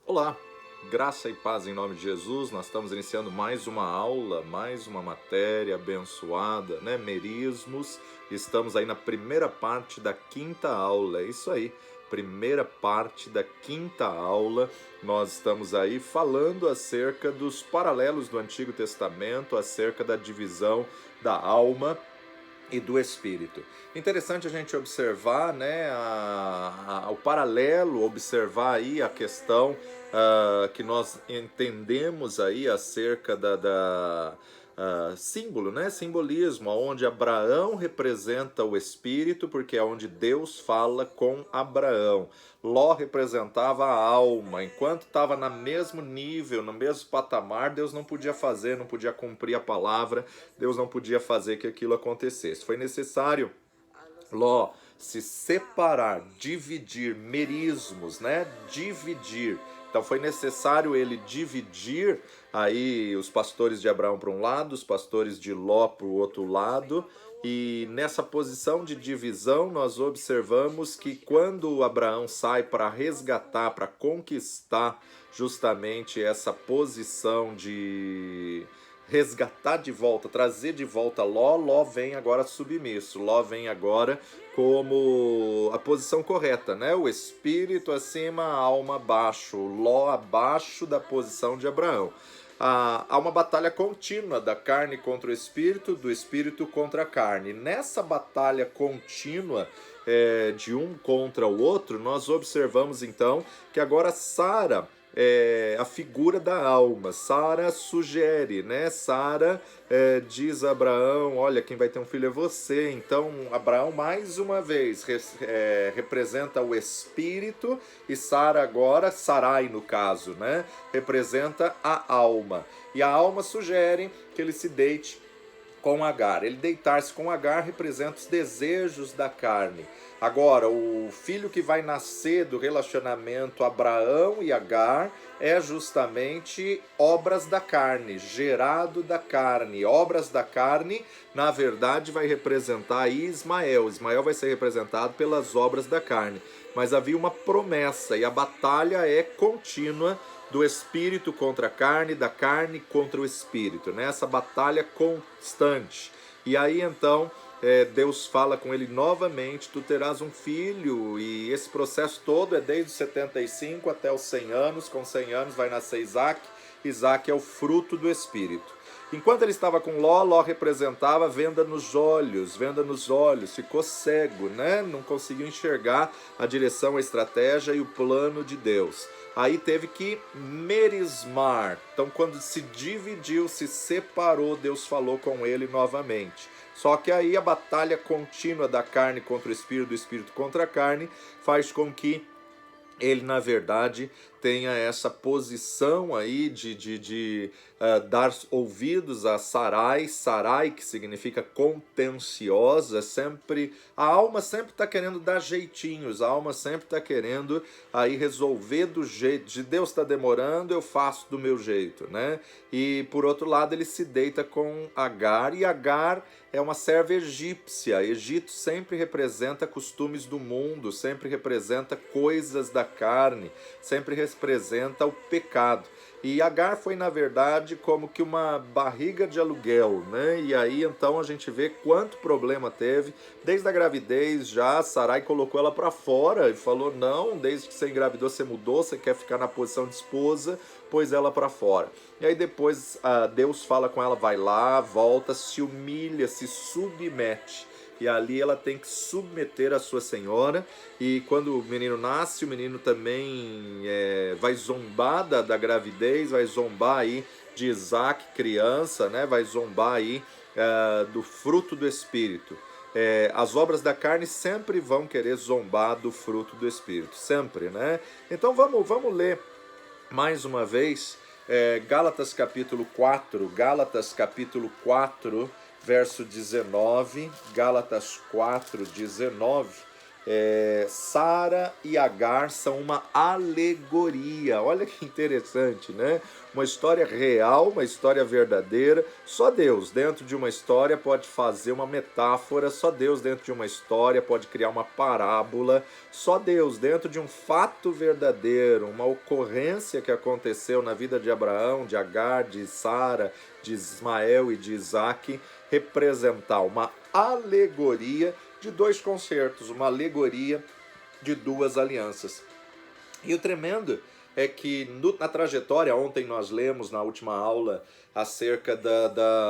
Olá, graça e paz em nome de Jesus. Nós estamos iniciando mais uma aula, mais uma matéria abençoada, né? Merismos. Estamos aí na primeira parte da quinta aula, é isso aí. Primeira parte da quinta aula. Nós estamos aí falando acerca dos paralelos do Antigo Testamento, acerca da divisão da alma e do espírito. Interessante a gente observar, né, o paralelo, observar aí a questão que nós entendemos aí acerca da símbolo, né, simbolismo, onde Abraão representa o espírito, porque é onde Deus fala com Abraão. Ló representava a alma, enquanto estava no mesmo nível, no mesmo patamar, Deus não podia fazer, não podia cumprir a palavra, Deus não podia fazer que aquilo acontecesse. Foi necessário Ló se separar, dividir, merismos, né? Dividir. Então foi necessário ele dividir aí os pastores de Abraão para um lado, os pastores de Ló para o outro lado. E nessa posição de divisão, nós observamos que quando Abraão sai para resgatar, para conquistar justamente essa posição de resgatar de volta, trazer de volta Ló, Ló vem agora submisso, Ló vem agora como a posição correta, né? O espírito acima, a alma abaixo, Ló abaixo da posição de Abraão. Há uma batalha contínua da carne contra o espírito, do espírito contra a carne. Nessa batalha contínua de um contra o outro, nós observamos então que agora Sara a figura da alma. Sara sugere, né? Sara diz a Abraão, olha, quem vai ter um filho é você. Então, Abraão, mais uma vez, representa o espírito e Sara agora, Sarai no caso, né? Representa a alma. E a alma sugere que ele se deite com Agar. Ele deitar-se com Agar representa os desejos da carne. Agora, o filho que vai nascer do relacionamento Abraão e Agar é justamente obras da carne, gerado da carne. Obras da carne, na verdade, vai representar aí Ismael. Ismael vai ser representado pelas obras da carne. Mas havia uma promessa e a batalha é contínua do espírito contra a carne, da carne contra o espírito, né? Essa batalha constante. E aí então Deus fala com ele novamente, tu terás um filho, e esse processo todo é desde os 75 até os 100 anos, com 100 anos vai nascer Isaac, Isaac é o fruto do espírito. Enquanto ele estava com Ló, Ló representava venda nos olhos, ficou cego, né? Não conseguiu enxergar a direção, a estratégia e o plano de Deus. Aí teve que merismar. Então, quando se dividiu, se separou, Deus falou com ele novamente. Só que aí a batalha contínua da carne contra o espírito, do espírito contra a carne, faz com que ele, na verdade, tenha essa posição aí de dar ouvidos a Sarai, Sarai que significa contenciosa, sempre, a alma sempre está querendo dar jeitinhos, a alma sempre está querendo aí resolver do jeito, de Deus está demorando, eu faço do meu jeito, né? E por outro lado ele se deita com Agar, e Agar é uma serva egípcia. Egito sempre representa costumes do mundo, sempre representa coisas da carne, sempre representa o pecado. E Agar foi, na verdade, como que uma barriga de aluguel, né? E aí, então, a gente vê quanto problema teve. Desde a gravidez já, Sarai colocou ela para fora e falou, não, desde que você engravidou, você mudou, você quer ficar na posição de esposa, pôs ela para fora. E aí depois Deus fala com ela, vai lá, volta, se humilha, se submete. E ali ela tem que submeter a sua senhora. E quando o menino nasce, o menino também vai zombar da gravidez, vai zombar aí de Isaac, criança, né? Vai zombar aí do fruto do Espírito. As obras da carne sempre vão querer zombar do fruto do Espírito, sempre, né? Então vamos ler mais uma vez Gálatas capítulo 4, verso 19, Gálatas 4, 19, Sara e Agar são uma alegoria. Olha que interessante, né? Uma história real, uma história verdadeira. Só Deus, dentro de uma história, pode fazer uma metáfora. Só Deus, dentro de uma história, pode criar uma parábola. Só Deus, dentro de um fato verdadeiro, uma ocorrência que aconteceu na vida de Abraão, de Agar, de Sara, de Ismael e de Isaque, representar uma alegoria de dois concertos, uma alegoria de duas alianças. E o tremendo é que na trajetória, ontem nós lemos na última aula acerca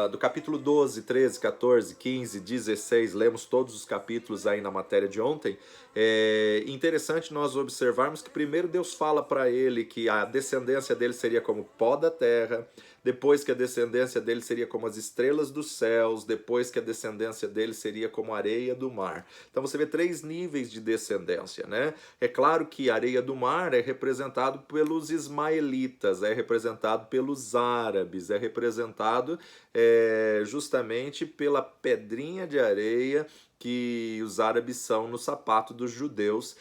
do capítulo 12, 13, 14, 15, 16, lemos todos os capítulos aí na matéria de ontem. É interessante nós observarmos que primeiro Deus fala para ele que a descendência dele seria como pó da terra, depois que a descendência dele seria como as estrelas dos céus, depois que a descendência dele seria como a areia do mar. Então você vê 3 níveis de descendência, né? É claro que a areia do mar é representado pelos ismaelitas, é representado pelos árabes, é representado justamente pela pedrinha de areia que os árabes são no sapato dos judeus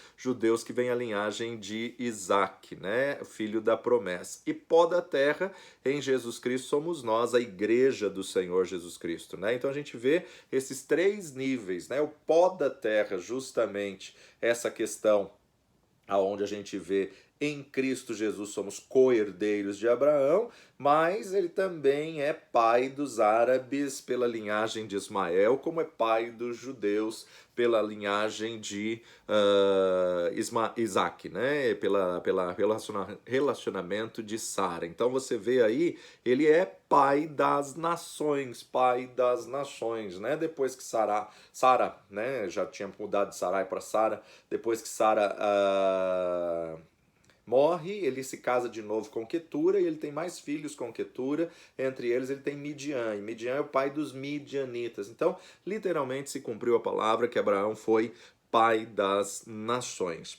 que vem a linhagem de Isaac, né, filho da promessa. E pó da terra, em Jesus Cristo, somos nós, a igreja do Senhor Jesus Cristo, né? Então a gente vê esses 3 níveis, né? O pó da terra, justamente essa questão aonde a gente vê em Cristo Jesus somos co-herdeiros de Abraão, mas ele também é pai dos árabes pela linhagem de Ismael, como é pai dos judeus pela linhagem de Isaac, né? Pela relacionamento de Sara. Então você vê aí, ele é pai das nações, né? Depois que Sara, né? Já tinha mudado de Sarai para Sara, depois que Sara morre, ele se casa de novo com Quetura e ele tem mais filhos com Quetura, entre eles ele tem Midian, e Midian é o pai dos midianitas. Então, literalmente se cumpriu a palavra que Abraão foi pai das nações.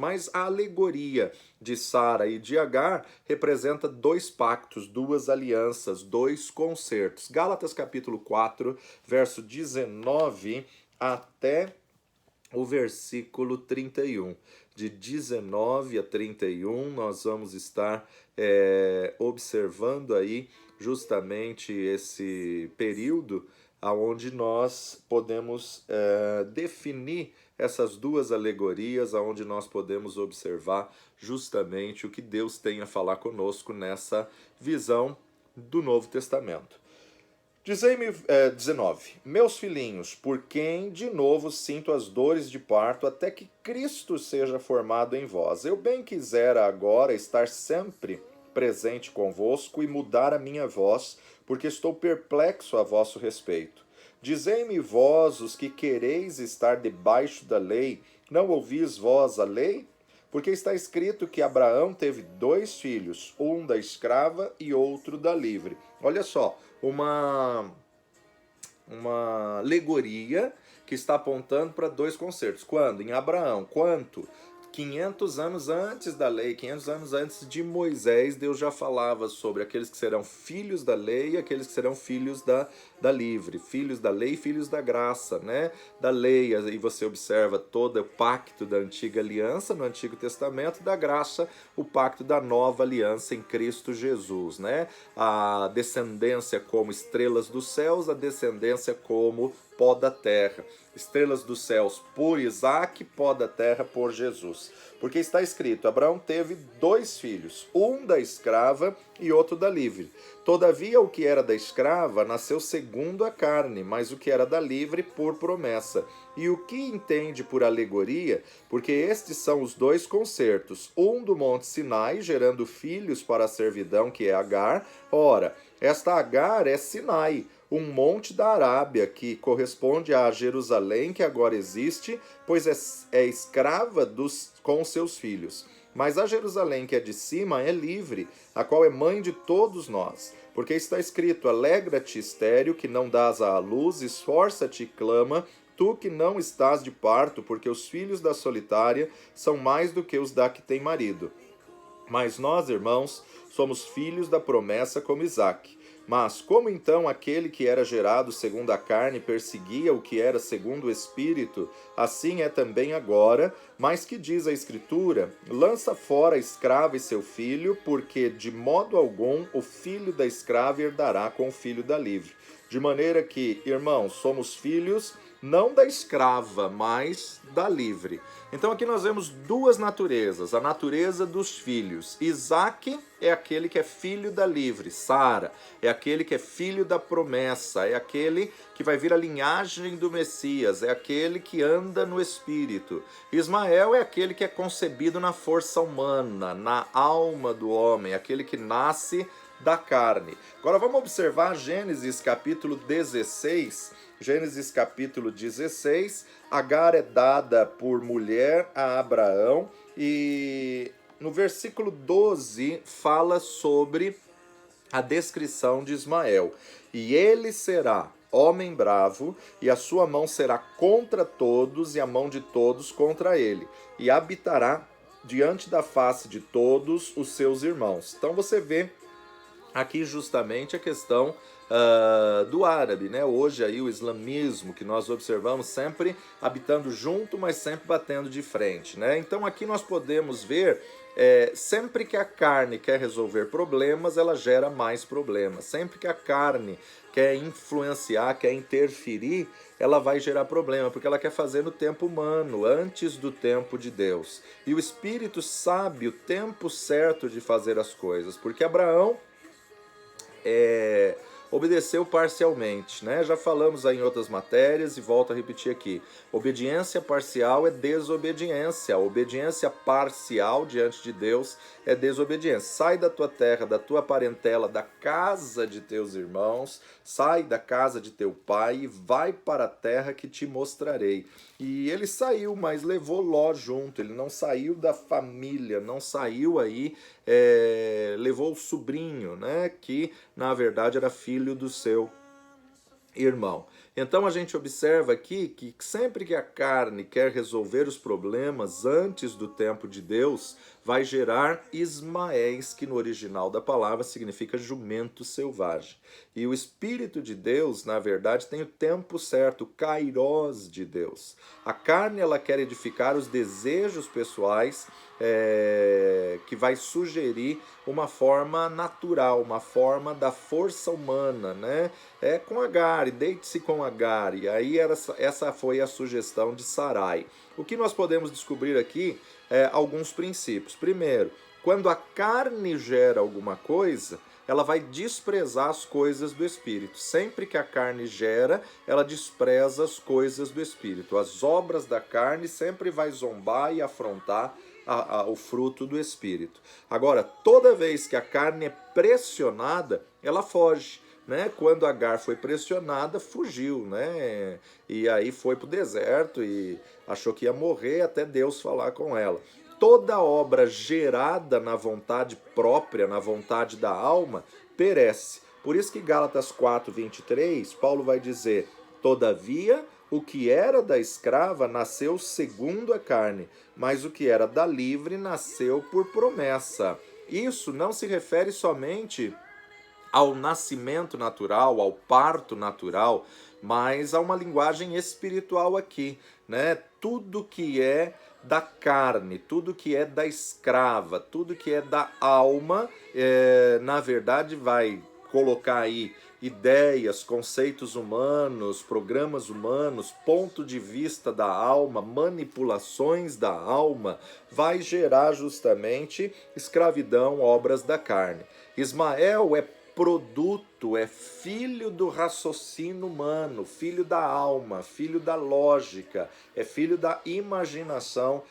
Mas a alegoria de Sara e de Agar representa 2 pactos, 2 alianças, 2 concertos. Gálatas capítulo 4, verso 19 até o versículo 31. De 19 a 31, nós vamos estar observando aí justamente esse período onde nós podemos definir essas 2 alegorias, onde nós podemos observar justamente o que Deus tem a falar conosco nessa visão do Novo Testamento. Dizei-me, 19, meus filhinhos, por quem de novo sinto as dores de parto, até que Cristo seja formado em vós. Eu bem quisera agora estar sempre presente convosco e mudar a minha voz, porque estou perplexo a vosso respeito. Dizei-me vós, os que quereis estar debaixo da lei, não ouvis vós a lei? Porque está escrito que Abraão teve 2 filhos, um da escrava e outro da livre. Olha só, uma alegoria que está apontando para 2 concertos. Quando? Em Abraão. Quanto? 500 anos antes da lei, 500 anos antes de Moisés, Deus já falava sobre aqueles que serão filhos da lei e aqueles que serão filhos da livre, filhos da lei e filhos da graça, né? Da lei, aí você observa todo o pacto da antiga aliança no Antigo Testamento, da graça, o pacto da nova aliança em Cristo Jesus, né? A descendência como estrelas dos céus, a descendência como pó da terra. Estrelas dos céus por Isaac, pó da terra por Jesus. Porque está escrito, Abraão teve 2 filhos, um da escrava e outro da livre. Todavia o que era da escrava nasceu segundo a carne, mas o que era da livre por promessa. E o que entende por alegoria? Porque estes são os 2 concertos, um do monte Sinai, gerando filhos para a servidão, que é Agar. Ora, esta Agar é Sinai, um monte da Arábia, que corresponde a Jerusalém, que agora existe, pois é escrava com seus filhos. Mas a Jerusalém que é de cima é livre, a qual é mãe de todos nós. Porque está escrito, alegra-te, estéril, que não dás à luz, esforça-te e clama, tu que não estás de parto, porque os filhos da solitária são mais do que os da que tem marido. Mas nós, irmãos, somos filhos da promessa como Isaque. Mas como então aquele que era gerado segundo a carne perseguia o que era segundo o Espírito, assim é também agora. Mas que diz a Escritura? Lança fora a escrava e seu filho, porque de modo algum o filho da escrava herdará com o filho da livre. De maneira que, irmãos, somos filhos não da escrava, mas da livre. Então aqui nós vemos duas naturezas, a natureza dos filhos. Isaac é aquele que é filho da livre, Sara é aquele que é filho da promessa, é aquele que vai vir a linhagem do Messias, é aquele que anda no Espírito. Ismael é aquele que é concebido na força humana, na alma do homem, aquele que nasce da carne. Agora vamos observar Gênesis capítulo 16. Gênesis capítulo 16, Agar é dada por mulher a Abraão e no versículo 12 fala sobre a descrição de Ismael. E ele será homem bravo, e a sua mão será contra todos, e a mão de todos contra ele, e habitará diante da face de todos os seus irmãos. Então você vê aqui justamente a questão do árabe, né? Hoje aí o islamismo que nós observamos sempre habitando junto, mas sempre batendo de frente, né? Então aqui nós podemos ver sempre que a carne quer resolver problemas, ela gera mais problemas. Sempre que a carne quer influenciar, quer interferir, ela vai gerar problema, porque ela quer fazer no tempo humano, antes do tempo de Deus. E o Espírito sabe o tempo certo de fazer as coisas, porque Abraão obedeceu parcialmente, né? Já falamos aí em outras matérias e volto a repetir aqui. Obediência parcial é desobediência. A obediência parcial diante de Deus é desobediência. Sai da tua terra, da tua parentela, da casa de teus irmãos, sai da casa de teu pai e vai para a terra que te mostrarei. E ele saiu, mas levou Ló junto. Ele não saiu da família, não saiu aí, levou o sobrinho, né? Que na verdade era filho do seu irmão. Então a gente observa aqui que sempre que a carne quer resolver os problemas antes do tempo de Deus, vai gerar Ismaéis, que no original da palavra significa jumento selvagem. E o Espírito de Deus, na verdade, tem o tempo certo, o kairós de Deus. A carne, ela quer edificar os desejos pessoais, que vai sugerir uma forma natural, uma forma da força humana, né? Com Agar, deite-se com Agar. E aí essa foi a sugestão de Sarai. O que nós podemos descobrir aqui alguns princípios. Primeiro, quando a carne gera alguma coisa, ela vai desprezar as coisas do Espírito. Sempre que a carne gera, ela despreza as coisas do Espírito. As obras da carne sempre vai zombar e afrontar o fruto do Espírito. Agora, toda vez que a carne é pressionada, ela foge. Né? Quando Agar foi pressionada, fugiu, né? E aí foi para o deserto e achou que ia morrer até Deus falar com ela. Toda obra gerada na vontade própria, na vontade da alma, perece. Por isso que Gálatas 4:23, Paulo vai dizer: todavia, o que era da escrava nasceu segundo a carne, mas o que era da livre nasceu por promessa. Isso não se refere somente ao nascimento natural, ao parto natural, mas a uma linguagem espiritual aqui, né? Tudo que é da carne, tudo que é da escrava, tudo que é da alma, na verdade vai colocar aí ideias, conceitos humanos, programas humanos, ponto de vista da alma, manipulações da alma, vai gerar justamente escravidão, obras da carne. Ismael é produto, é filho do raciocínio humano, filho da alma, filho da lógica, é filho da imaginação,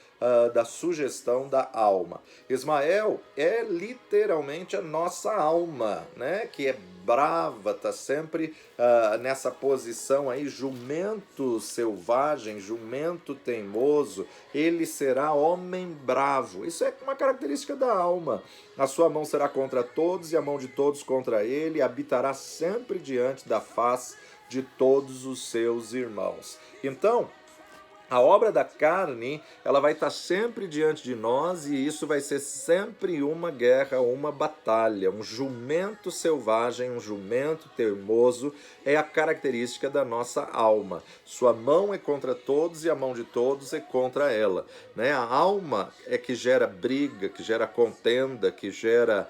da sugestão da alma. Ismael é literalmente a nossa alma, né? Que é brava, tá sempre nessa posição aí, jumento selvagem, jumento teimoso, ele será homem bravo. Isso é uma característica da alma. A sua mão será contra todos e a mão de todos contra ele, e habitará sempre diante da face de todos os seus irmãos. Então, A obra da carne, ela vai estar sempre diante de nós e isso vai ser sempre uma guerra, uma batalha. Um jumento selvagem, um jumento teimoso é a característica da nossa alma. Sua mão é contra todos e a mão de todos é contra ela, né? A alma é que gera briga, que gera contenda, que gera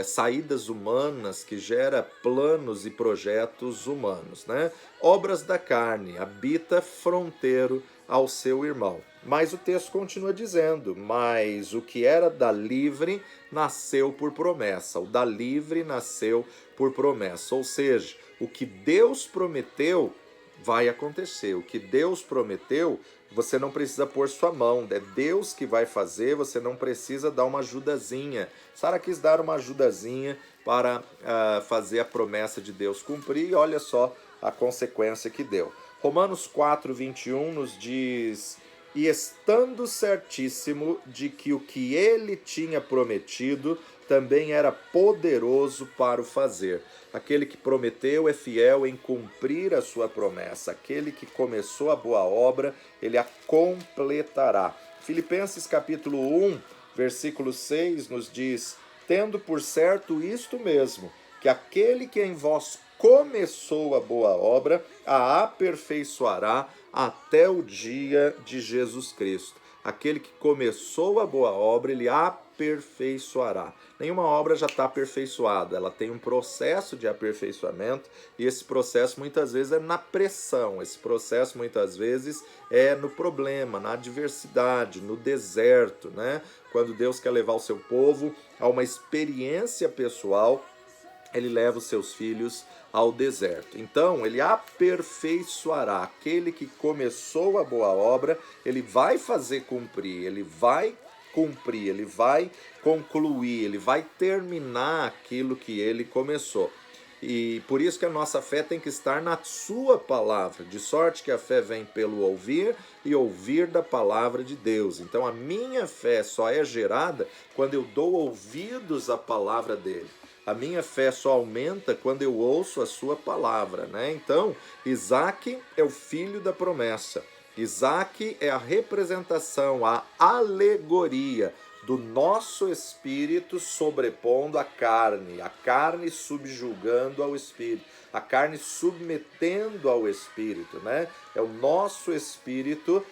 saídas humanas, que gera planos e projetos humanos, né? Obras da carne, habita fronteiro ao seu irmão. Mas o texto continua dizendo, mas o que era da livre nasceu por promessa. O da livre nasceu por promessa. Ou seja, o que Deus prometeu vai acontecer. O que Deus prometeu, você não precisa pôr sua mão. É Deus que vai fazer, você não precisa dar uma ajudazinha. Sara quis dar uma ajudazinha para fazer a promessa de Deus cumprir e olha só a consequência que deu. Romanos 4:21 nos diz: e estando certíssimo de que o que ele tinha prometido também era poderoso para o fazer. Aquele que prometeu é fiel em cumprir a sua promessa. Aquele que começou a boa obra, ele a completará. Filipenses capítulo 1, versículo 6 nos diz: tendo por certo isto mesmo, que aquele que em vós começou a boa obra, a aperfeiçoará até o dia de Jesus Cristo. Aquele que começou a boa obra, ele aperfeiçoará. Nenhuma obra já está aperfeiçoada, ela tem um processo de aperfeiçoamento e esse processo muitas vezes é na pressão, esse processo muitas vezes é no problema, na adversidade, no deserto, né? Quando Deus quer levar o seu povo a uma experiência pessoal, ele leva os seus filhos ao deserto. Então, ele aperfeiçoará aquele que começou a boa obra, ele vai fazer cumprir, ele vai cumprir, ele vai concluir, ele vai terminar aquilo que ele começou. E por isso que a nossa fé tem que estar na sua palavra, de sorte que a fé vem pelo ouvir e ouvir da palavra de Deus. Então a minha fé só é gerada quando eu dou ouvidos à palavra dele. A minha fé só aumenta quando eu ouço a sua palavra, né? Então, Isaac é o filho da promessa. Isaac é a representação, a alegoria do nosso espírito sobrepondo a carne subjugando ao espírito, a carne submetendo ao espírito, né? É o nosso espírito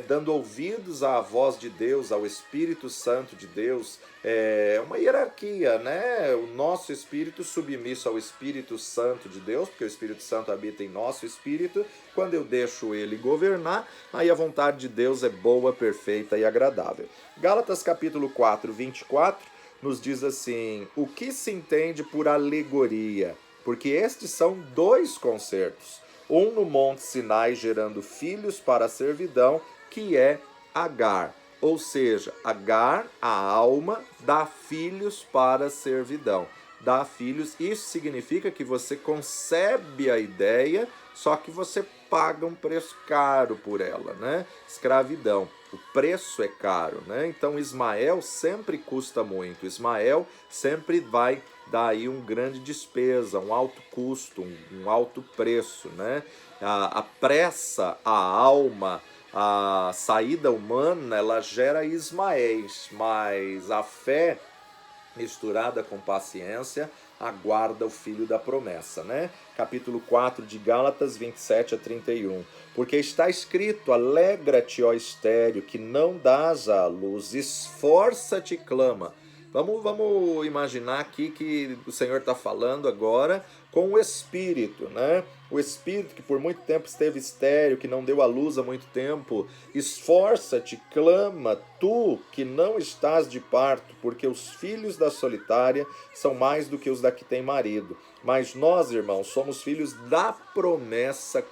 dando ouvidos à voz de Deus, ao Espírito Santo de Deus. É uma hierarquia, né? O nosso espírito submisso ao Espírito Santo de Deus, porque o Espírito Santo habita em nosso espírito. Quando eu deixo ele governar, aí a vontade de Deus é boa, perfeita e agradável. Gálatas capítulo 4, 24, nos diz assim: o que se entende por alegoria? Porque estes são dois concertos, um no monte Sinai gerando filhos para a servidão, que é Agar. Ou seja, Agar, a alma, dá filhos para a servidão. Dá filhos, isso significa que você concebe a ideia, só que você paga um preço caro por ela, né? Escravidão. O preço é caro, né? Então Ismael sempre custa muito. Ismael sempre vai dar aí um grande despesa, um alto custo, um alto preço, né? A pressa, a alma, a saída humana, ela gera Ismaéis, mas a fé misturada com paciência aguarda o filho da promessa, né? Capítulo 4 de Gálatas 27 a 31. Porque está escrito: alegra-te, ó estéreo, que não dás à luz, esforça-te e clama. Vamos imaginar aqui que o Senhor está falando agora com o Espírito, né? O Espírito que por muito tempo esteve estéril, que não deu à luz há muito tempo. Esforça-te, clama, tu que não estás de parto, porque os filhos da solitária são mais do que os da que tem marido. Mas nós, irmãos, somos filhos da promessa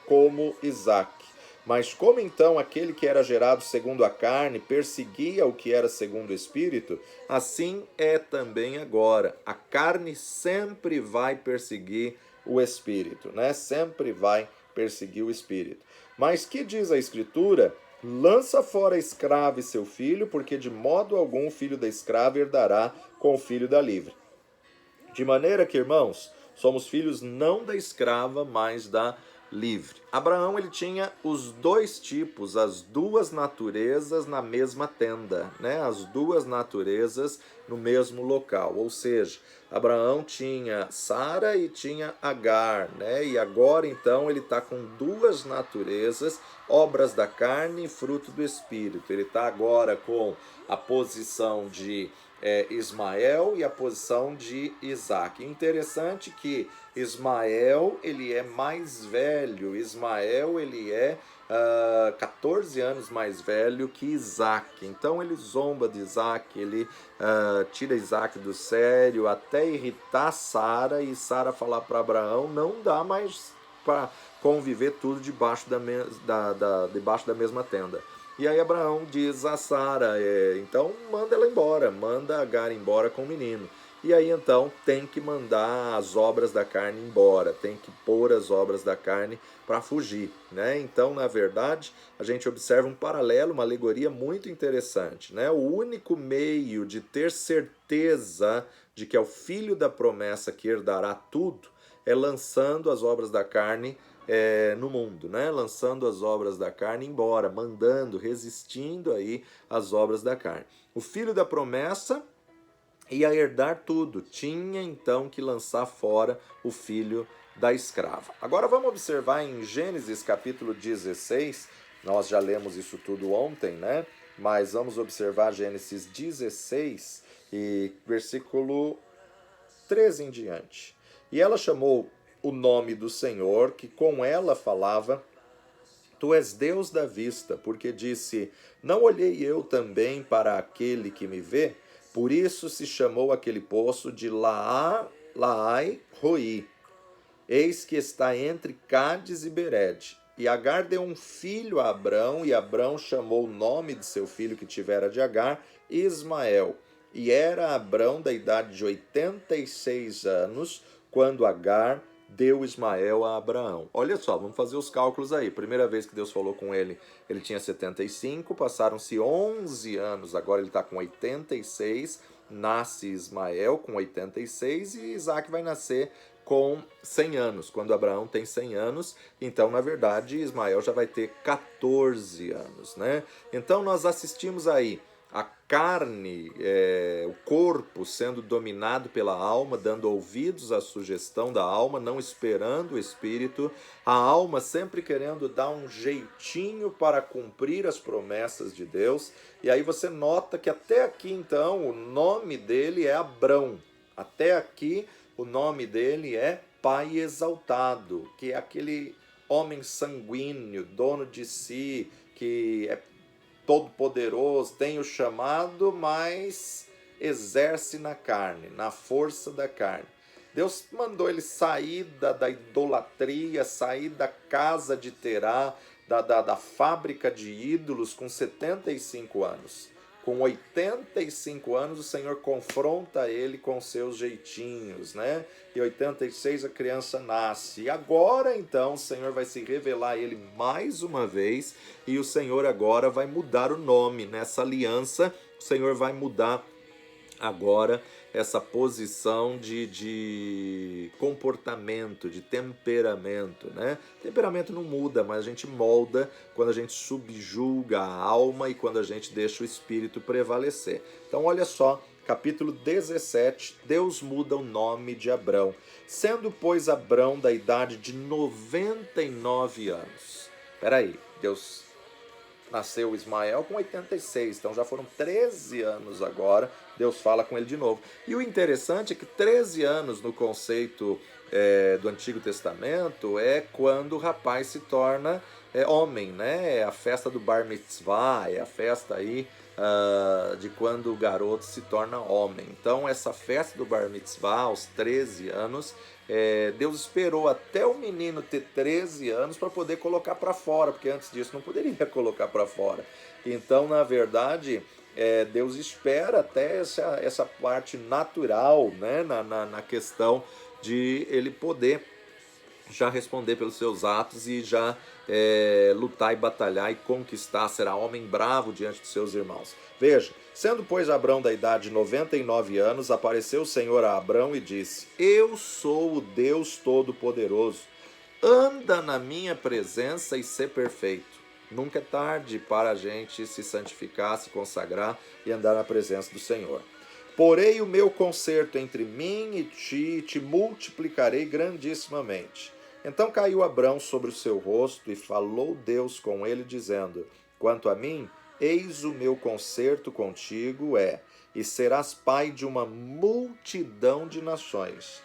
como Isaac. Mas como então aquele que era gerado segundo a carne perseguia o que era segundo o Espírito, assim é também agora. A carne sempre vai perseguir o Espírito, né? Sempre vai perseguir o Espírito. Mas que diz a Escritura? Lança fora a escrava e seu filho, porque de modo algum o filho da escrava herdará com o filho da livre. De maneira que, irmãos, somos filhos não da escrava, mas da livre. Abraão ele tinha os dois tipos, as duas naturezas na mesma tenda, né? As duas naturezas no mesmo local, ou seja, Abraão tinha Sara e tinha Agar, né? E agora então ele está com duas naturezas, obras da carne e fruto do Espírito. Ele está agora com a posição de Ismael e a posição de Isaac. Interessante que Ismael ele é mais velho, Ismael ele é 14 anos mais velho que Isaac. Então ele zomba de Isaac, ele tira Isaac do sério até irritar Sara e Sara falar para Abraão: não dá mais para conviver tudo debaixo debaixo da mesma tenda. E aí Abraão diz a Sara, então manda ela embora, manda Agar embora com o menino. E aí então tem que mandar as obras da carne embora, tem que pôr as obras da carne para fugir, né? Então, na verdade, a gente observa um paralelo, uma alegoria muito interessante, né? O único meio de ter certeza de que é o filho da promessa que herdará tudo é lançando as obras da carne no mundo, né? Lançando as obras da carne embora, mandando, resistindo aí às obras da carne. O filho da promessa ia herdar tudo, tinha então que lançar fora o filho da escrava. Agora vamos observar em Gênesis capítulo 16, nós já lemos isso tudo ontem, né? Mas vamos observar Gênesis 16 e versículo 13 em diante. E ela chamou o nome do Senhor, que com ela falava: Tu és Deus da vista, porque disse: Não olhei eu também para aquele que me vê? Por isso se chamou aquele poço de Laai Roi. Eis que está entre Cádiz e Bered. E Agar deu um filho a Abrão, e Abrão chamou o nome de seu filho que tivera de Agar, Ismael. E era Abrão da idade de 86 anos, quando Agar deu Ismael a Abraão. Olha só, vamos fazer os cálculos aí. Primeira vez que Deus falou com ele, ele tinha 75, passaram-se 11 anos, agora ele está com 86, nasce Ismael com 86 e Isaac vai nascer com 100 anos. Quando Abraão tem 100 anos, então, na verdade, Ismael já vai ter 14 anos, né? Então, nós assistimos aí a carne, o corpo sendo dominado pela alma, dando ouvidos à sugestão da alma, não esperando o espírito, a alma sempre querendo dar um jeitinho para cumprir as promessas de Deus. E aí você nota que até aqui então o nome dele é Abrão, até aqui o nome dele é Pai Exaltado, que é aquele homem sanguíneo, dono de si, que é todo-poderoso, tem o chamado, mas exerce na carne, na força da carne. Deus mandou ele sair da idolatria, sair da casa de Terá, da fábrica de ídolos com 75 anos. Com 85 anos, o Senhor confronta ele com seus jeitinhos, né? E 86 a criança nasce. E agora, então, o Senhor vai se revelar a ele mais uma vez e o Senhor agora vai mudar o nome. Nessa aliança, o Senhor vai mudar agora essa posição de comportamento, de temperamento, né? Temperamento não muda, mas a gente molda quando a gente subjuga a alma e quando a gente deixa o espírito prevalecer. Então olha só, capítulo 17, Deus muda o nome de Abrão. Sendo, pois, Abrão da idade de 99 anos. Peraí, Deus nasceu Ismael com 86, então já foram 13 anos agora, Deus fala com ele de novo. E o interessante é que 13 anos no conceito do Antigo Testamento é quando o rapaz se torna homem, né? É a festa do Bar Mitzvah, é a festa aí de quando o garoto se torna homem. Então essa festa do Bar Mitzvah, aos 13 anos, Deus esperou até o menino ter 13 anos para poder colocar para fora, porque antes disso não poderia colocar para fora. Então, na verdade, Deus espera até essa parte natural, né, na questão de ele poder já responder pelos seus atos e já lutar e batalhar e conquistar, será homem bravo diante de seus irmãos. Veja, sendo, pois, Abrão da idade de 99 anos, apareceu o Senhor a Abrão e disse: Eu sou o Deus Todo-Poderoso. anda na minha presença e ser perfeito. Nunca é tarde para a gente se santificar, se consagrar e andar na presença do Senhor. Porei o meu concerto entre mim e ti, e te multiplicarei grandissimamente. Então caiu Abrão sobre o seu rosto, e falou Deus com ele, dizendo: Quanto a mim, eis o meu concerto contigo e serás pai de uma multidão de nações.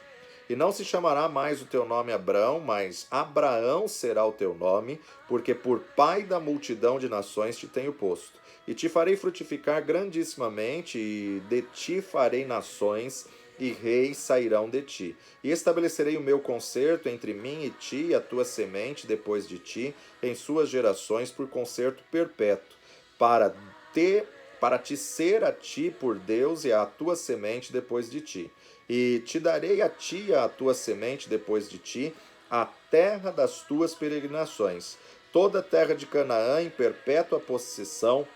E não se chamará mais o teu nome Abrão, mas Abraão será o teu nome, porque por pai da multidão de nações te tenho posto. E te farei frutificar grandissimamente, e de ti farei nações, e reis sairão de ti. E estabelecerei o meu concerto entre mim e ti, e a tua semente depois de ti, em suas gerações, por concerto perpétuo, para te ser a ti por Deus e a tua semente depois de ti. E te darei a ti e a tua semente depois de ti, a terra das tuas peregrinações, toda a terra de Canaã em perpétua possessão,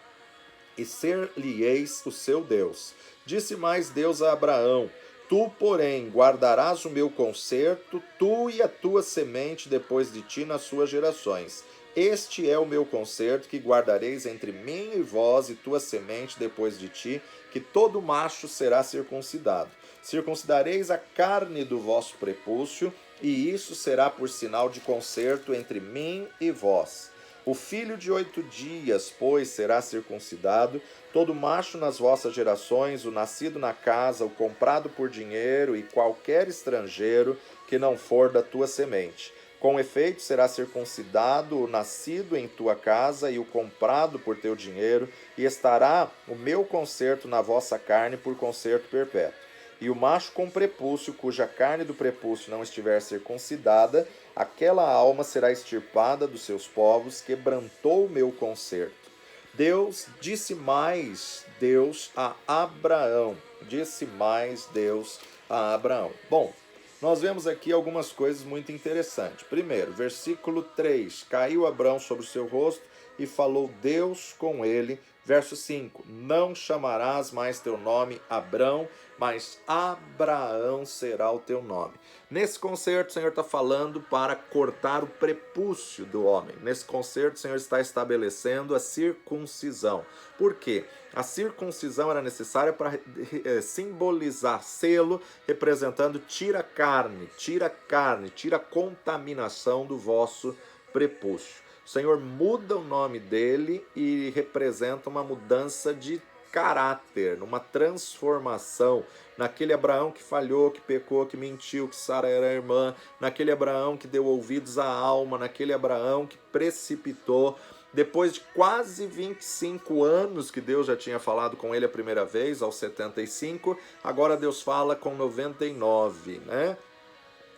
e ser-lhe-eis o seu Deus. Disse mais Deus a Abraão: Tu, porém, guardarás o meu concerto, tu e a tua semente depois de ti nas suas gerações. Este é o meu concerto que guardareis entre mim e vós e tua semente depois de ti, que todo macho será circuncidado. Circuncidareis a carne do vosso prepúcio, e isso será por sinal de concerto entre mim e vós. O filho de 8 dias, pois, será circuncidado, todo macho nas vossas gerações, o nascido na casa, o comprado por dinheiro e qualquer estrangeiro que não for da tua semente. Com efeito, será circuncidado o nascido em tua casa e o comprado por teu dinheiro, e estará o meu concerto na vossa carne por concerto perpétuo. E o macho com prepúcio, cuja carne do prepúcio não estiver circuncidada, aquela alma será extirpada dos seus povos, quebrantou o meu concerto. Disse mais Deus a Abraão. Bom, nós vemos aqui algumas coisas muito interessantes. Primeiro, versículo 3. Caiu Abrão sobre o seu rosto e falou Deus com ele. Verso 5. Não chamarás mais teu nome Abrão, mas Abraão será o teu nome. Nesse concerto, o Senhor está falando para cortar o prepúcio do homem. Nesse concerto, o Senhor está estabelecendo a circuncisão. Por quê? A circuncisão era necessária para simbolizar selo, representando tira a contaminação do vosso prepúcio. O Senhor muda o nome dele e representa uma mudança de caráter, uma transformação. Naquele Abraão que falhou, que pecou, que mentiu, que Sara era irmã, naquele Abraão que deu ouvidos à alma, naquele Abraão que precipitou. Depois de quase 25 anos que Deus já tinha falado com ele a primeira vez, aos 75, agora Deus fala com 99, né?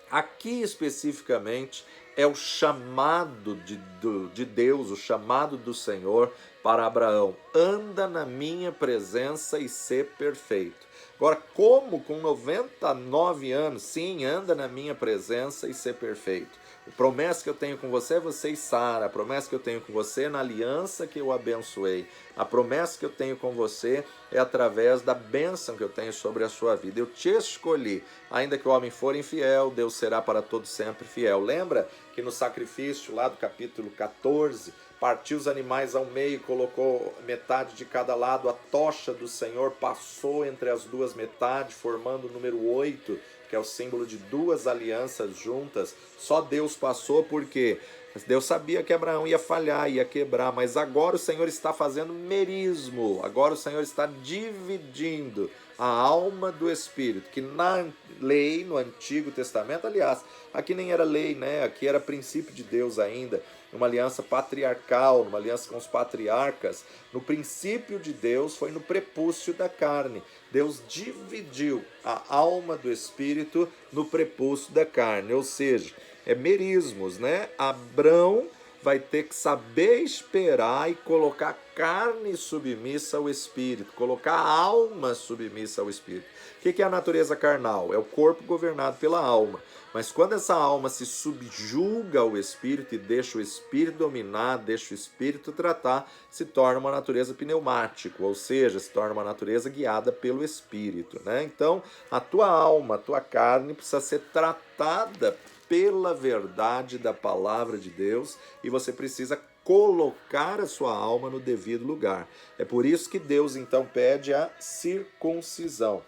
Aqui especificamente é o chamado de Deus, o chamado do Senhor para Abraão. Anda na minha presença e ser perfeito. Agora, como com 99 anos, sim, anda na minha presença e ser perfeito. A promessa que eu tenho com você é você e Sara. A promessa que eu tenho com você é na aliança que eu abençoei. A promessa que eu tenho com você é através da bênção que eu tenho sobre a sua vida. Eu te escolhi. Ainda que o homem for infiel, Deus será para todo sempre fiel. Lembra que no sacrifício lá do capítulo 14, partiu os animais ao meio, colocou metade de cada lado, a tocha do Senhor passou entre as duas metades, formando o número 8, que é o símbolo de duas alianças juntas. Só Deus passou porque Deus sabia que Abraão ia falhar, ia quebrar, mas agora o Senhor está fazendo merismo, agora o Senhor está dividindo a alma do Espírito, que na lei, no Antigo Testamento, aliás, aqui nem era lei, né? Aqui era princípio de Deus ainda, uma aliança patriarcal, uma aliança com os patriarcas. No princípio de Deus foi no prepúcio da carne. Deus dividiu a alma do Espírito no prepúcio da carne, ou seja, é merismos, né? Abrão vai ter que saber esperar e colocar a carne submissa ao Espírito, colocar a alma submissa ao Espírito. O que é a natureza carnal? É o corpo governado pela alma. Mas quando essa alma se subjuga ao Espírito e deixa o Espírito dominar, deixa o Espírito tratar, se torna uma natureza pneumática, ou seja, se torna uma natureza guiada pelo Espírito, né? Então, a tua alma, a tua carne precisa ser tratada pela verdade da palavra de Deus e você precisa colocar a sua alma no devido lugar. É por isso que Deus então pede a circuncisão.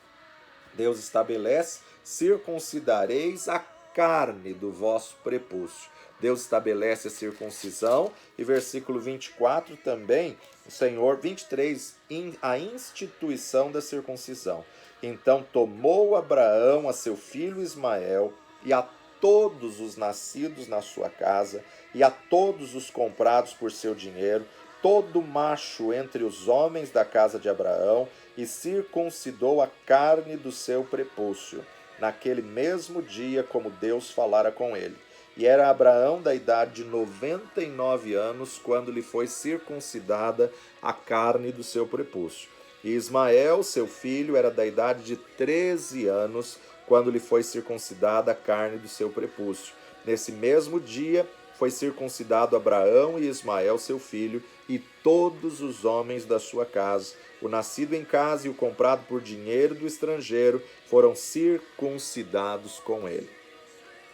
Deus estabelece: circuncidareis a carne do vosso prepúcio. Deus estabelece a circuncisão, e versículo 24 também, o Senhor, 23, a instituição da circuncisão. Então tomou Abraão a seu filho Ismael e a todos os nascidos na sua casa e a todos os comprados por seu dinheiro, todo macho entre os homens da casa de Abraão, e circuncidou a carne do seu prepúcio, naquele mesmo dia, como Deus falara com ele. E era Abraão da idade de 99 anos, quando lhe foi circuncidada a carne do seu prepúcio. E Ismael, seu filho, era da idade de 13 anos, quando lhe foi circuncidada a carne do seu prepúcio. Nesse mesmo dia foi circuncidado Abraão e Ismael, seu filho, e todos os homens da sua casa. O nascido em casa e o comprado por dinheiro do estrangeiro foram circuncidados com ele.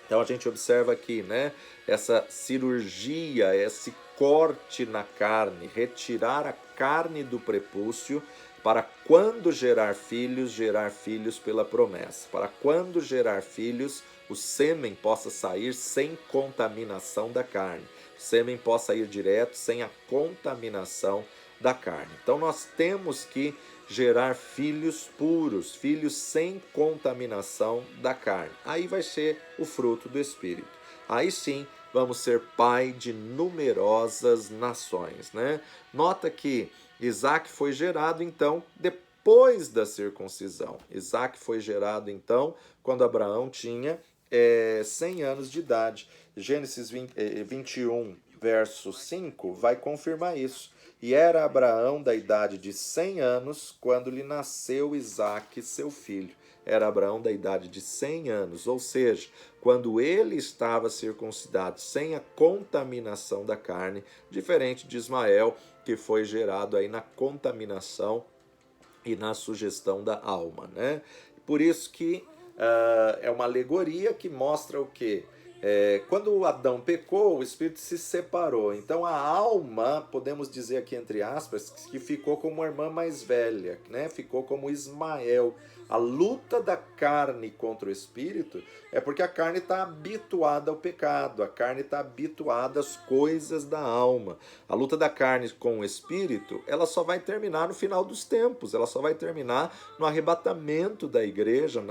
Então a gente observa aqui, né, essa cirurgia, esse corte na carne, retirar a carne do prepúcio, para quando gerar filhos pela promessa. Para quando gerar filhos, o sêmen possa sair sem contaminação da carne. O sêmen possa ir direto sem a contaminação da carne. Então nós temos que gerar filhos puros, filhos sem contaminação da carne. Aí vai ser o fruto do Espírito. Aí sim vamos ser pai de numerosas nações, né? Nota que Isaac foi gerado então depois da circuncisão. Isaac foi gerado então quando Abraão tinha 100 anos de idade. Gênesis 21, verso 5 vai confirmar isso. E era Abraão da idade de 100 anos quando lhe nasceu Isaque, seu filho. Era Abraão da idade de 100 anos, ou seja, quando ele estava circuncidado, sem a contaminação da carne, diferente de Ismael, que foi gerado aí na contaminação e na sugestão da alma, né? Por isso que é uma alegoria que mostra o quê? Quando Adão pecou, o espírito se separou. Então a alma, podemos dizer aqui entre aspas, que ficou como a irmã mais velha, né? Ficou como Ismael. A luta da carne contra o espírito é porque a carne está habituada ao pecado, a carne está habituada às coisas da alma. A luta da carne com o espírito, ela só vai terminar no final dos tempos, ela só vai terminar no arrebatamento da igreja,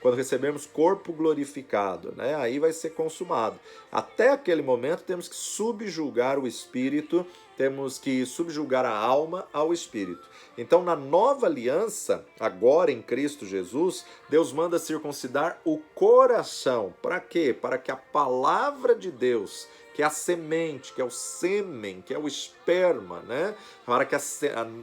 quando recebermos corpo glorificado, né? Aí vai ser consumado. Até aquele momento temos que subjugar o espírito, temos que subjugar a alma ao espírito. Então, na nova aliança, agora em Cristo Jesus, Deus manda circuncidar o coração. Para quê? Para que a palavra de Deus, que é a semente, que é o sêmen, que é o esperma, né? Para que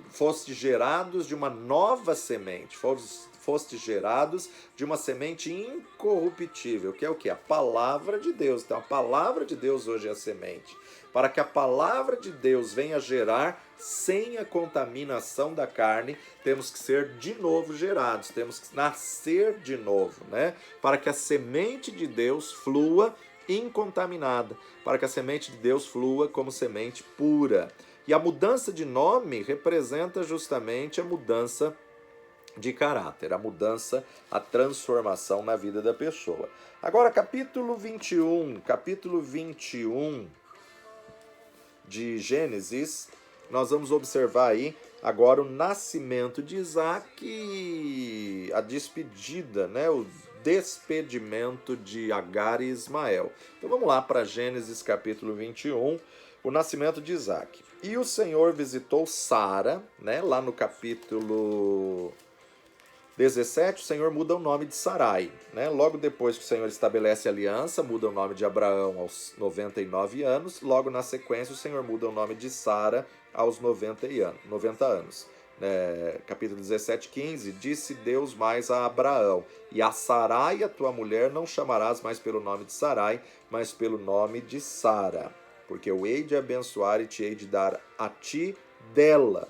foste gerados de uma nova semente, foste gerados de uma semente incorruptível, que é o quê? A palavra de Deus. Então, a palavra de Deus hoje é a semente. Para que a palavra de Deus venha gerar sem a contaminação da carne, temos que ser de novo gerados, temos que nascer de novo, né? Para que a semente de Deus flua incontaminada, para que a semente de Deus flua como semente pura. E a mudança de nome representa justamente a mudança de caráter, a mudança, a transformação na vida da pessoa. Agora, capítulo 21 de Gênesis, nós vamos observar aí agora o nascimento de Isaac, a despedida, né? O despedimento de Agar e Ismael. Então vamos lá para Gênesis capítulo 21, o nascimento de Isaac. E o Senhor visitou Sara, né? Lá no capítulo 17, o Senhor muda o nome de Sarai, né? Logo depois que o Senhor estabelece a aliança, muda o nome de Abraão aos 99 anos. Logo na sequência, o Senhor muda o nome de Sara aos 90 anos. Capítulo 17, 15, disse Deus mais a Abraão: e a Sarai, a tua mulher, não chamarás mais pelo nome de Sarai, mas pelo nome de Sara, porque eu hei de abençoar e te hei de dar a ti dela.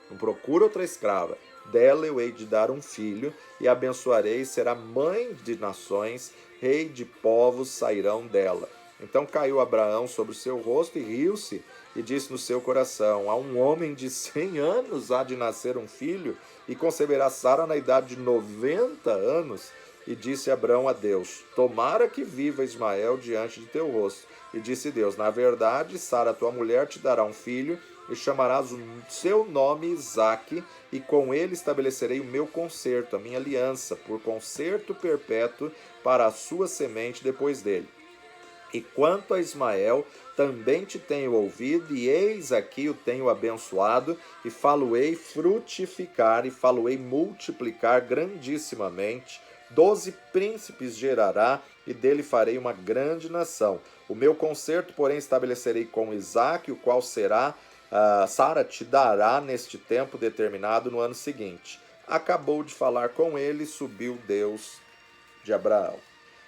Não procura outra escrava. dela eu hei de dar um filho, e abençoarei, será mãe de nações, rei de povos sairão dela. Então caiu Abraão sobre o seu rosto e riu-se, e disse no seu coração: a um homem de 100 anos há de nascer um filho, e conceberá Sara na idade de 90 anos. E disse Abraão a Deus: tomara que viva Ismael diante de teu rosto. E disse Deus: na verdade, Sara, tua mulher, te dará um filho, e chamarás o seu nome Isaque, e com ele estabelecerei o meu concerto, a minha aliança, por concerto perpétuo para a sua semente depois dele. E quanto a Ismael, também te tenho ouvido, e eis aqui o tenho abençoado, e falo-ei frutificar, e falo-ei multiplicar grandissimamente. 12 príncipes gerará, e dele farei uma grande nação. O meu concerto, porém, estabelecerei com Isaque, o qual será, Sara te dará neste tempo determinado no ano seguinte. Acabou de falar com ele, subiu Deus de Abraão.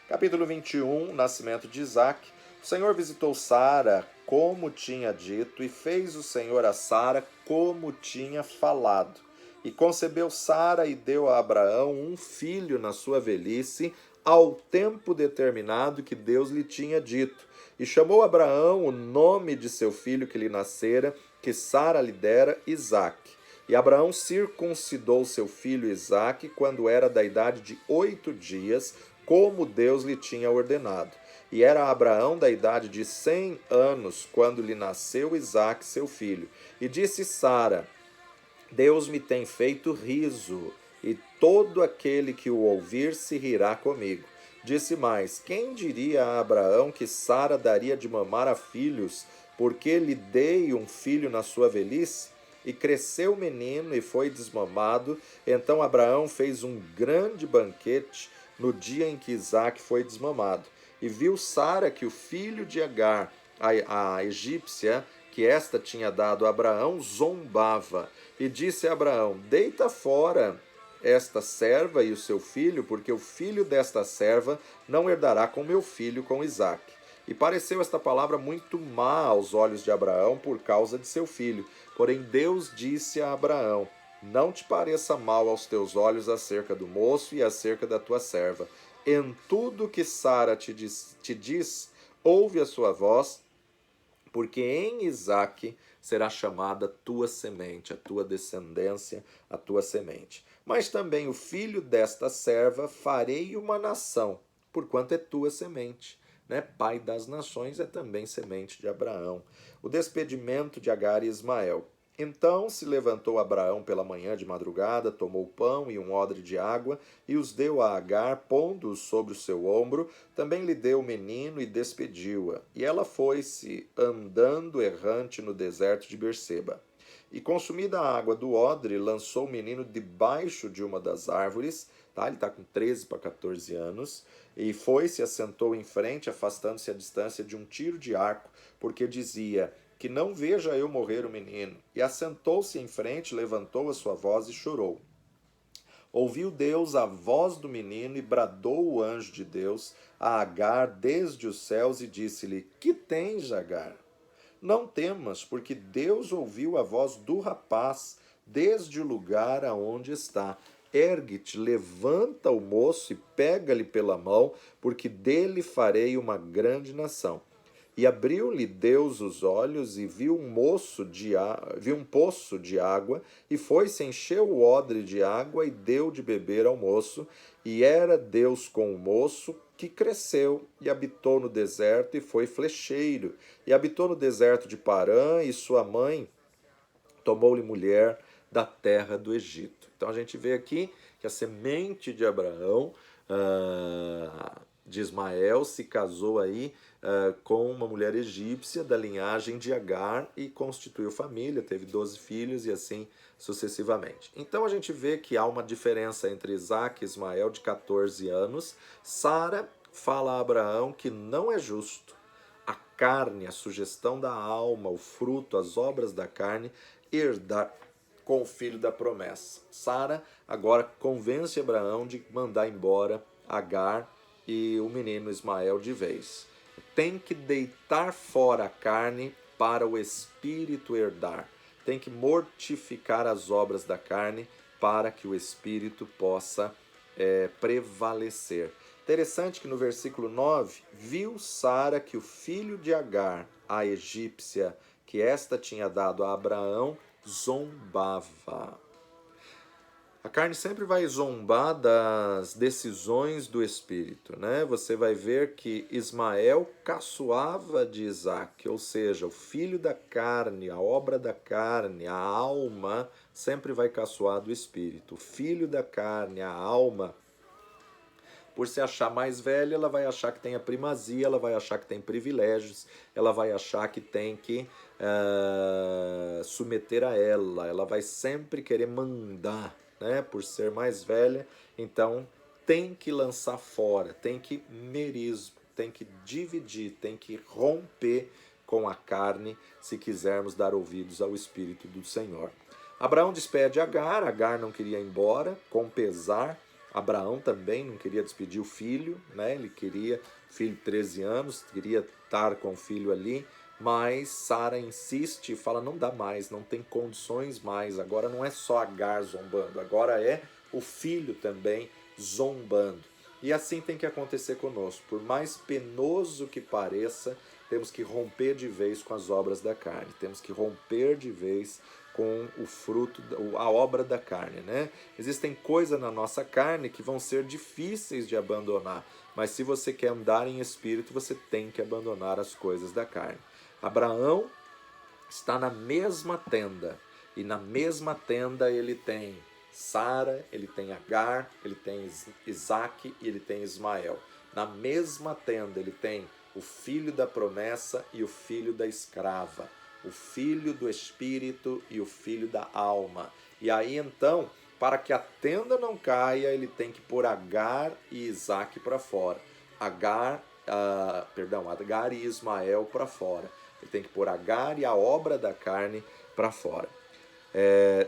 Capítulo 21, nascimento de Isaque. O Senhor visitou Sara como tinha dito, e fez o Senhor a Sara como tinha falado. E concebeu Sara e deu a Abraão um filho na sua velhice, ao tempo determinado que Deus lhe tinha dito. E chamou Abraão o nome de seu filho que lhe nascera, que Sara lhe dera, Isaque. E Abraão circuncidou seu filho Isaque quando era da idade de 8 dias, como Deus lhe tinha ordenado. E era Abraão da idade de 100 anos, quando lhe nasceu Isaque, seu filho. E disse Sara: Deus me tem feito riso, e todo aquele que o ouvir se rirá comigo. Disse mais: quem diria a Abraão que Sara daria de mamar a filhos, porque lhe dei um filho na sua velhice? E cresceu o menino e foi desmamado. Então Abraão fez um grande banquete no dia em que Isaque foi desmamado. E viu Sara que o filho de Agar, a egípcia, que esta tinha dado a Abraão, zombava. E disse a Abraão: deita fora esta serva e o seu filho, porque o filho desta serva não herdará com meu filho, com Isaque. E pareceu esta palavra muito má aos olhos de Abraão por causa de seu filho. Porém Deus disse a Abraão: não te pareça mal aos teus olhos acerca do moço e acerca da tua serva. Em tudo que Sara te diz, ouve a sua voz, porque em Isaque será chamada tua semente, a tua descendência, a tua semente. Mas também o filho desta serva farei uma nação, porquanto é tua semente. Pai das nações é também semente de Abraão. O despedimento de Agar e Ismael. Então se levantou Abraão pela manhã de madrugada, tomou pão e um odre de água, e os deu a Agar, pondo-os sobre o seu ombro. Também lhe deu o menino e despediu-a. E ela foi-se, andando errante no deserto de Berseba. E consumida a água do odre, lançou o menino debaixo de uma das árvores. Ele está com 13 para 14 anos. E foi-se, assentou em frente, afastando-se à distância de um tiro de arco, porque dizia: que não veja eu morrer o menino. E assentou-se em frente, levantou a sua voz e chorou. Ouviu Deus a voz do menino e bradou o anjo de Deus a Agar desde os céus e disse-lhe: que tens, Agar? Não temas, porque Deus ouviu a voz do rapaz desde o lugar aonde está. Ergue-te, levanta o moço e pega-lhe pela mão, porque dele farei uma grande nação. E abriu-lhe Deus os olhos e viu um poço de água, e foi-se, encheu o odre de água e deu de beber ao moço. E era Deus com o moço, que cresceu e habitou no deserto e foi flecheiro. E habitou no deserto de Parã, e sua mãe tomou-lhe mulher da terra do Egito. Então a gente vê aqui que a semente de Abraão, de Ismael, se casou aí com uma mulher egípcia da linhagem de Agar e constituiu família, teve 12 filhos e assim sucessivamente. Então a gente vê que há uma diferença entre Isaque e Ismael de 14 anos. Sara fala a Abraão que não é justo a carne, a sugestão da alma, o fruto, as obras da carne, herdar com o filho da promessa. Sara agora convence Abraão de mandar embora Agar e o menino Ismael de vez. Tem que deitar fora a carne para o espírito herdar. Tem que mortificar as obras da carne para que o espírito possa prevalecer. Interessante que no versículo 9, viu Sara que o filho de Agar, a egípcia, que esta tinha dado a Abraão, zombava. A carne sempre vai zombar das decisões do Espírito, né? Você vai ver que Ismael caçoava de Isaac, ou seja, o filho da carne, a obra da carne, a alma, sempre vai caçoar do Espírito. O filho da carne, a alma, por se achar mais velha, ela vai achar que tem a primazia, ela vai achar que tem privilégios, ela vai achar que tem que submeter a ela vai sempre querer mandar, né? Por ser mais velha, então tem que lançar fora, tem que merismo, tem que dividir, tem que romper com a carne se quisermos dar ouvidos ao Espírito do Senhor. Abraão despede Agar, Agar não queria ir embora, com pesar. Abraão também não queria despedir o filho, né? Ele queria, filho de 13 anos, queria estar com o filho ali, mas Sara insiste e fala, não dá mais, não tem condições mais, agora não é só Agar zombando, agora é o filho também zombando. E assim tem que acontecer conosco, por mais penoso que pareça, temos que romper de vez com as obras da carne, temos que romper de vez com o fruto, a obra da carne, né? Existem coisas na nossa carne que vão ser difíceis de abandonar, mas se você quer andar em espírito, você tem que abandonar as coisas da carne. Abraão está na mesma tenda, e na mesma tenda ele tem Sara, ele tem Agar, ele tem Isaac e ele tem Ismael. Na mesma tenda ele tem o filho da promessa e o filho da escrava, o filho do espírito e o filho da alma. E aí então, para que a tenda não caia, ele tem que pôr Agar e Isaac para fora. Agar e Ismael para fora. Ele tem que pôr Agar e a obra da carne para fora.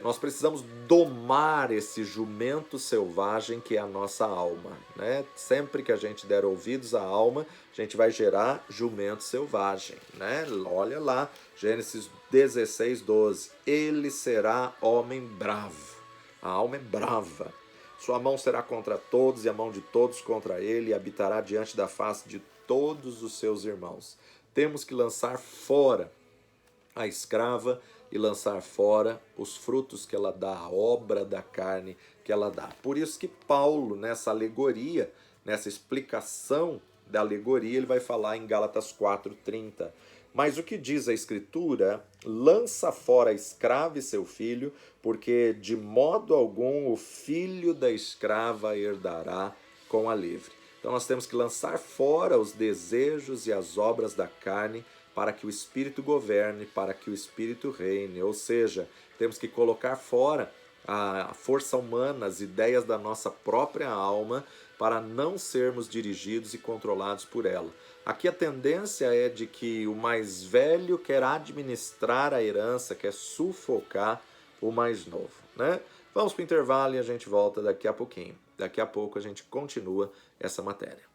Nós precisamos domar esse jumento selvagem que é a nossa alma, né? Sempre que a gente der ouvidos à alma, a gente vai gerar jumento selvagem, né? Olha lá, Gênesis 16, 12. Ele será homem bravo. A alma é brava. Sua mão será contra todos e a mão de todos contra ele, e habitará diante da face de todos os seus irmãos. Temos que lançar fora a escrava e lançar fora os frutos que ela dá, a obra da carne que ela dá. Por isso que Paulo, nessa alegoria, nessa explicação da alegoria, ele vai falar em Gálatas 4:30. Mas o que diz a Escritura? Lança fora a escrava e seu filho, porque de modo algum o filho da escrava herdará com a livre. Então nós temos que lançar fora os desejos e as obras da carne, para que o Espírito governe, para que o Espírito reine. Ou seja, temos que colocar fora a força humana, as ideias da nossa própria alma, para não sermos dirigidos e controlados por ela. Aqui a tendência é de que o mais velho quer administrar a herança, quer sufocar o mais novo, né? Vamos para o intervalo e a gente volta daqui a pouquinho. Daqui a pouco a gente continua essa matéria.